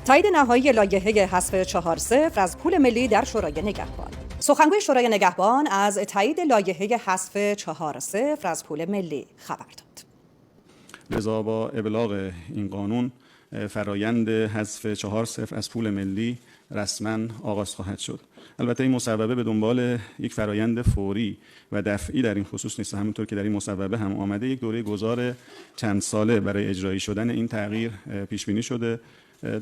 تایید نهایی لایحه حذف 4-0 از پول ملی در شورای نگهبان. سخنگوی شورای نگهبان از تایید لایحه حذف 4-0 از پول ملی خبر داد. لذا با ابلاغ این قانون فرایند حذف 4-0 از پول ملی رسما آغاز خواهد شد. البته این مصوبه به دنبال یک فرایند فوری و دفعی در این خصوص نیست. همونطور که در این مصوبه هم آمده، یک دوره گذار چند ساله برای اجرایی شدن این تغییر پیش بینی شده.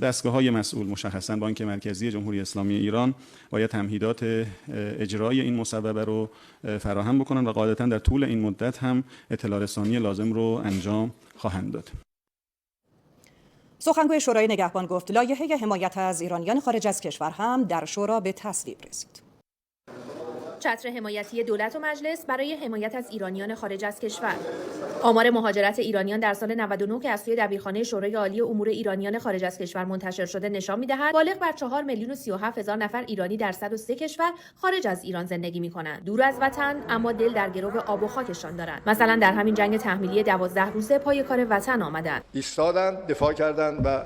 دستگاه‌های مسئول، مشخصاً بانک مرکزی جمهوری اسلامی ایران، باید تمهیدات اجرای این مصوبه رو فراهم بکنن و قاعدتاً در طول این مدت هم اطلاع رسانی لازم رو انجام خواهند داد. سخنگوی شورای نگهبان گفت لایحه حمایت از ایرانیان خارج از کشور هم در شورا به تصویب رسید. چتر حمایتی دولت و مجلس برای حمایت از ایرانیان خارج از کشور. آمار مهاجرت ایرانیان در سال 99 که از سوی دبیرخانه شورای عالی امور ایرانیان خارج از کشور منتشر شده نشان می‌دهد بالغ بر 4,037,000 نفر ایرانی در 103 کشور خارج از ایران زندگی می‌کنند. دور از وطن اما دل در گرو آب و خاکشان دارند. مثلا در همین جنگ تحمیلی 12 روزه پای کار وطن آمدند. ایستادن، دفاع کردند و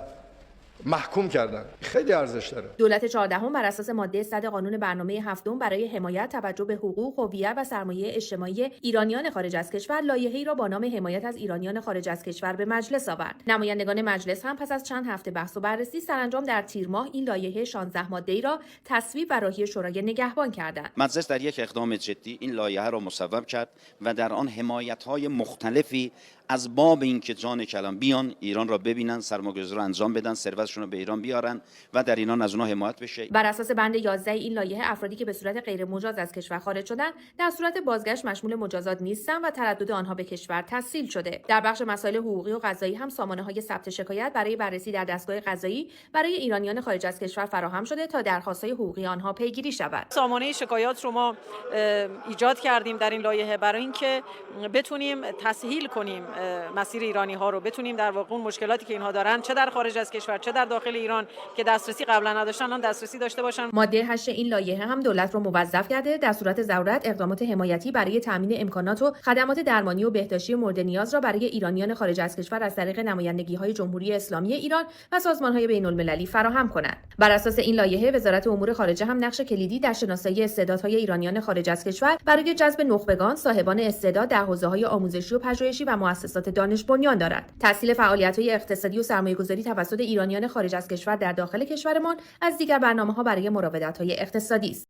محکوم کردن. خیلی ارزش داره. دولت 14 بر اساس ماده 100 قانون برنامه هفتم برای حمایت توجه به حقوق، هویت و سرمایه اجتماعی ایرانیان خارج از کشور لایحه‌ای را با نام حمایت از ایرانیان خارج از کشور به مجلس آورد. نمایندگان مجلس هم پس از چند هفته بحث و بررسی سرانجام در تیر ماه این لایحه 16 ماده‌ای را تصویب و راهی شورای نگهبان کردند. مجلس در یک اقدام جدی این لایحه را مصوب کرد و در آن حمایت‌های مختلفی از باب اینکه جان کلام بیان ایران را ببینن، سرمایه‌گذاری را انجام بدن، ثروتشون رو به ایران بیارن و در ایران از اونها حمایت بشه. بر اساس بند 11 این لایحه افرادی که به صورت غیر مجاز از کشور خارج شدند در صورت بازگشت مشمول مجازات نیستند و تردد آنها به کشور تسهیل شده. در بخش مسائل حقوقی و قضایی هم سامانه‌های ثبت شکایت برای بررسی در دستگاه قضایی برای ایرانیان خارج از کشور فراهم شده تا درخواست‌های حقوقی آنها پیگیری شود. سامانه شکایات رو ما ایجاد کردیم در این لایحه برای اینکه بتونیم تسهیل کنیم مسیر ایرانی ها رو، بتونیم در واقع اون مشکلاتی که اینها دارن چه در خارج از کشور چه در داخل ایران که دسترسی قبلا نداشتن آن دسترسی داشته باشن. ماده 8 این لایحه هم دولت رو موظف کرده در صورت ضرورت اقدامات حمایتی برای تامین امکانات و خدمات درمانی و بهداشتی مورد نیاز را برای ایرانیان خارج از کشور از طریق نمایندگی‌های جمهوری اسلامی ایران و سازمان‌های بین‌المللی فراهم کنند. بر اساس این لایحه وزارت امور خارجه هم نقش کلیدی در شناسایی استعدادهای ایرانیان خارج از کشور برای جذب نخبگان صاحبان استعداد در حوزه‌های آموزشی و پژوهشی و مؤسسات دانش بنیان دارد. تسهیل فعالیت‌های اقتصادی و سرمایه‌گذاری توسط ایرانیان خارج از کشور در داخل کشورمان از دیگر برنامه‌ها برای مراودات‌های اقتصادی است.